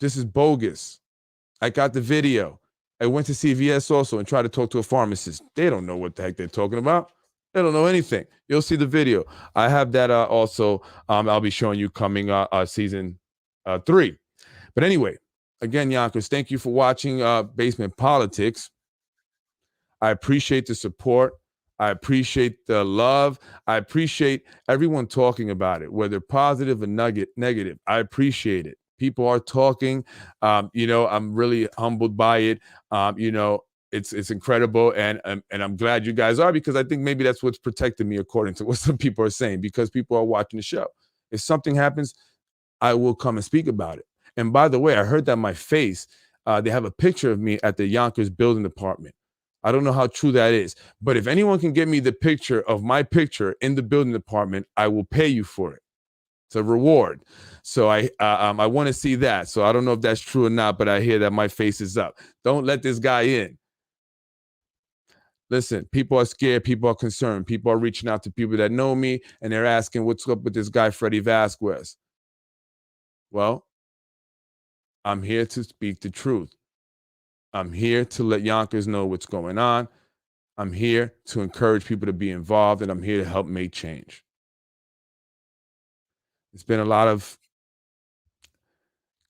This is bogus. I got the video. I went to CVS also and tried to talk to a pharmacist. They don't know what the heck they're talking about. They don't know anything. You'll see the video. I have that also. I'll be showing you coming season 3. But anyway, again, Yonkers, thank you for watching Basement Politics. I appreciate the support. I appreciate the love. I appreciate everyone talking about it, whether positive or negative. I appreciate it. People are talking. I'm really humbled by it. It's incredible, and I'm glad you guys are, because I think maybe that's what's protected me, according to what some people are saying, because people are watching the show. If something happens, I will come and speak about it. And by the way, I heard that my face, they have a picture of me at the Yonkers building department. I don't know how true that is, but if anyone can get me the picture of my picture in the building department, I will pay you for it. It's a reward. So I want to see that. So I don't know if that's true or not, but I hear that my face is up. Don't let this guy in. Listen, people are scared. People are concerned. People are reaching out to people that know me, and they're asking, what's up with this guy, Freddy Vazquez? Well, I'm here to speak the truth. I'm here to let Yonkers know what's going on. I'm here to encourage people to be involved, and I'm here to help make change. It's been a lot of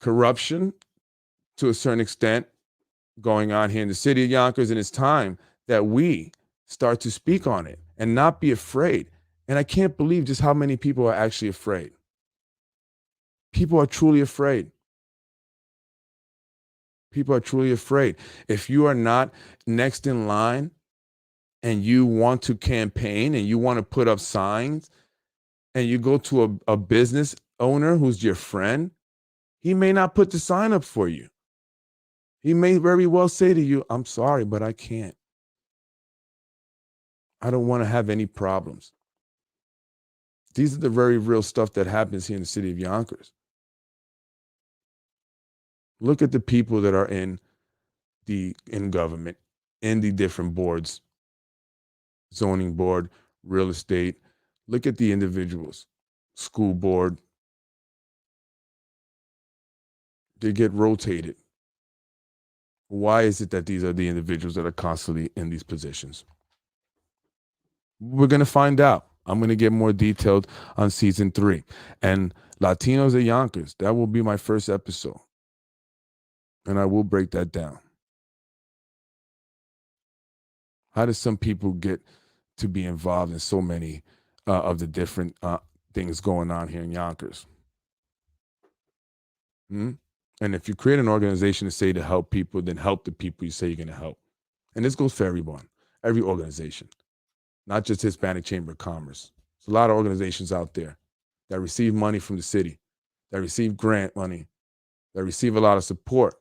corruption to a certain extent going on here in the city of Yonkers, and it's time that we start to speak on it and not be afraid. And I can't believe just how many people are actually afraid. People are truly afraid. People are truly afraid. If you are not next in line and you want to campaign and you want to put up signs, and you go to a business owner who's your friend, he may not put the sign up for you. He may very well say to you, I'm sorry, but I can't. I don't want to have any problems. These are the very real stuff that happens here in the city of Yonkers. Look at the people that are in government, in the different boards, zoning board, real estate. Look at the individuals, school board. They get rotated. Why is it that these are the individuals that are constantly in these positions? We're going to find out. I'm going to get more detailed on season 3. And Latinos at Yonkers, that will be my first episode. And I will break that down. How do some people get to be involved in so many of the different things going on here in Yonkers? And if you create an organization to say to help people, then help the people you say you're going to help. And this goes for everyone, every organization, not just Hispanic Chamber of Commerce. There's a lot of organizations out there that receive money from the city, that receive grant money, that receive a lot of support.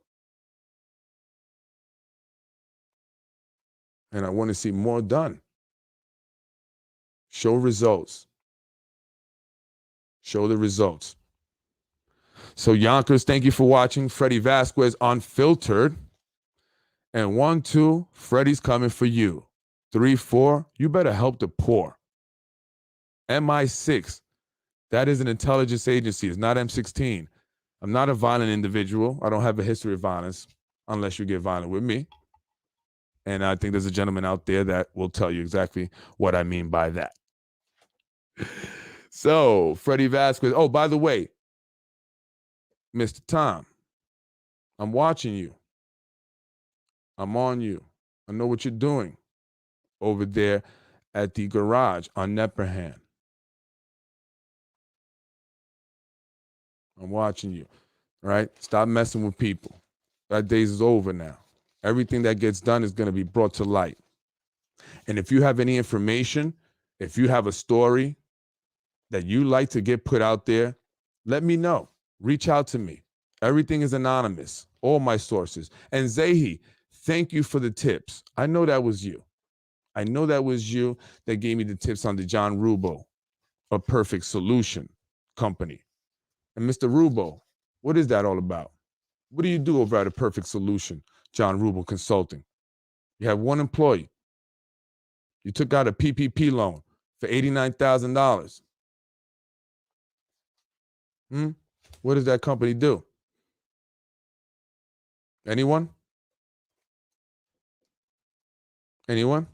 And I want to see more done. Show results. Show the results. So Yonkers, thank you for watching. Freddy Vazquez Unfiltered. And 1, 2, Freddy's coming for you. 3, 4, you better help the poor. MI6, that is an intelligence agency. It's not M16. I'm not a violent individual. I don't have a history of violence unless you get violent with me. And I think there's a gentleman out there that will tell you exactly what I mean by that. So, Freddy Vazquez. Oh, by the way, Mr. Tom, I'm watching you. I'm on you. I know what you're doing over there at the garage on Nepperhan. I'm watching you. All right? Stop messing with people. That days is over now. Everything that gets done is going to be brought to light. And if you have any information, if you have a story that you like to get put out there, let me know. Reach out to me. Everything is anonymous. All my sources. And Zahi, thank you for the tips. I know that was you. I know that was you that gave me the tips on the John Rubo, A Perfect Solution company. And Mr. Rubo, what is that all about? What do you do over at A Perfect Solution, John Rubo Consulting? You have one employee. You took out a PPP loan for $89,000. What does that company do? Anyone? Anyone?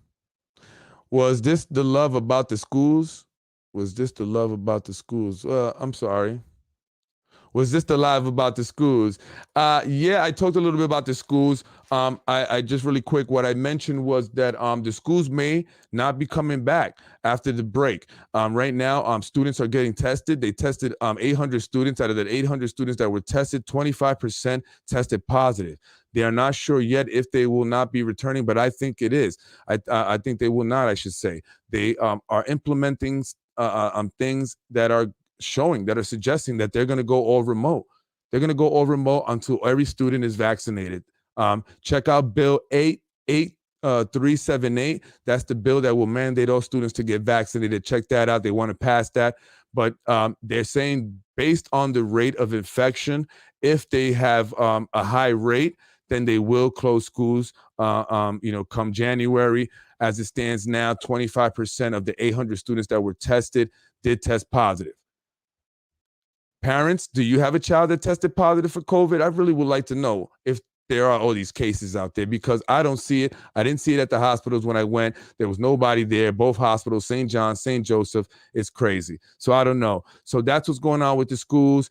Was this the love about the schools? Was this the love about the schools? I'm sorry. Was this the live about the schools? Yeah, I talked a little bit about the schools. I just really quick, what I mentioned was that the schools may not be coming back after the break. Right now, students are getting tested. They tested 800 students. Out of that 800 students that were tested, 25% tested positive. They are not sure yet if they will not be returning, but I think it is. I think they will not, I should say. They are implementing things that are suggesting that they're going to go all remote. They're going to go all remote until every student is vaccinated. Check out Bill 378. That's the bill that will mandate all students to get vaccinated. Check that out. They want to pass that. But they're saying based on the rate of infection, if they have a high rate, then they will close schools, come January. As it stands now, 25% of the 800 students that were tested did test positive. Parents, do you have a child that tested positive for COVID? I really would like to know if there are all these cases out there, because I don't see it. I didn't see it at the hospitals when I went. There was nobody there. Both hospitals, St. John, St. Joseph. It's crazy. So I don't know. So that's what's going on with the schools.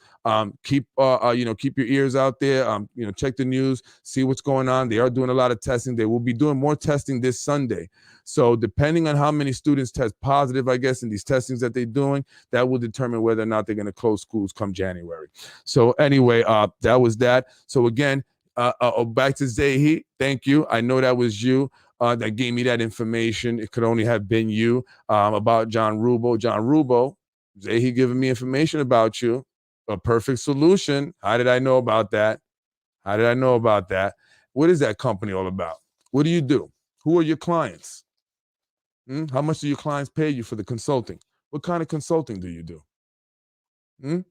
Keep your ears out there. Check the news, see what's going on. They are doing a lot of testing. They will be doing more testing this Sunday. So depending on how many students test positive, I guess, in these testings that they're doing, that will determine whether or not they're going to close schools come January. So anyway, that was that. So again, back to Zahi. Thank you. I know that was you that gave me that information. It could only have been you about John Rubo. John Rubo, Zahi giving me information about you. A Perfect Solution. How did I know about that? How did I know about that? What is that company all about? What do you do? Who are your clients? How much do your clients pay you for the consulting? What kind of consulting do you do?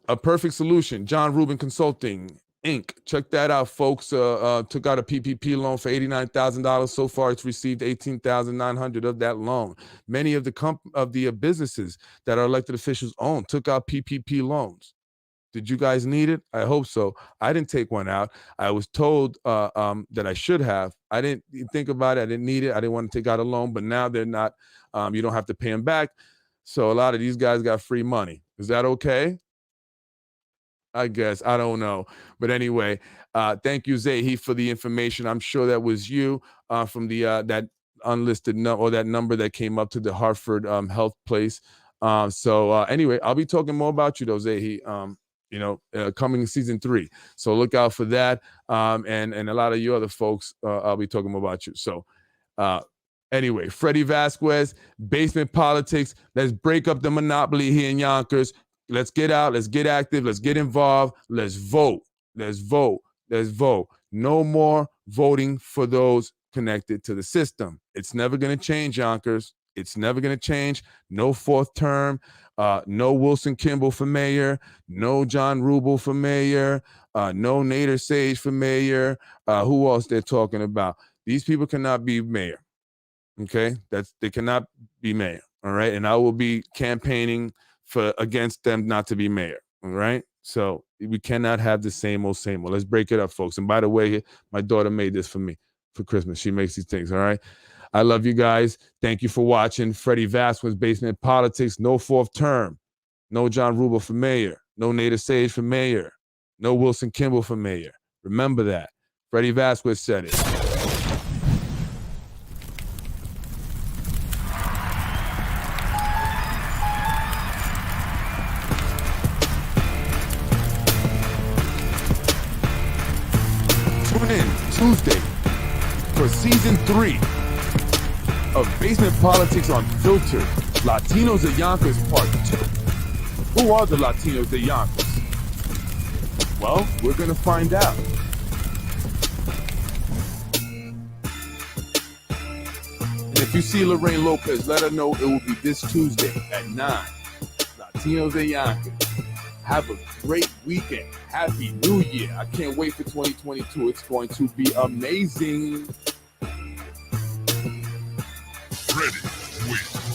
A perfect solution, John Rubin Consulting, Inc. Check that out, folks. Took out a PPP loan for $89,000. So far, it's received $18,900 of that loan. Many of the businesses that our elected officials own took out PPP loans. Did you guys need it? I hope so. I didn't take one out. I was told that I should have. I didn't think about it. I didn't need it. I didn't want to take out a loan, but now they're not. You don't have to pay them back. So a lot of these guys got free money. Is that okay? I guess. I don't know. But anyway, thank you, Zahi, for the information. I'm sure that was you from the that unlisted number or that number that came up to the Hartford health place. Anyway, I'll be talking more about you, though, Zahi, coming in season 3. So look out for that. And a lot of you other folks, I'll be talking more about you. So anyway, Freddy Vazquez, Basement Politics. Let's break up the monopoly here in Yonkers. Let's get out. Let's get active. Let's get involved. Let's vote. Let's vote. Let's vote. No more voting for those connected to the system. It's never going to change, Yonkers. It's never going to change. No 4th term. No Wilson Kimball for mayor. No John Rubel for mayor. No Nader Sage for mayor. Who else they're talking about? These people cannot be mayor. Okay? They cannot be mayor. All right? And I will be campaigning against them not to be mayor. All right? So we cannot have the same old, same old. Let's break it up, folks. And by the way, my daughter made this for me for Christmas. She makes these things. All right? I love you guys. Thank you for watching. Freddy Vazquez, Basement Politics. No 4th term. No John Rubel for mayor. No Nader Sage for mayor. No Wilson Kimball for mayor. Remember that. Freddy Vazquez said it. Tune in Tuesday for season 3 of Basement Politics Unfiltered, Latinos at Yonkers Part 2. Who are the Latinos at Yonkers? Well, we're going to find out. And if you see Lorraine Lopez, let her know it will be this Tuesday at 9. Latinos at Yonkers. Have a great weekend. Happy New Year. I can't wait for 2022. It's going to be amazing. Ready, wait.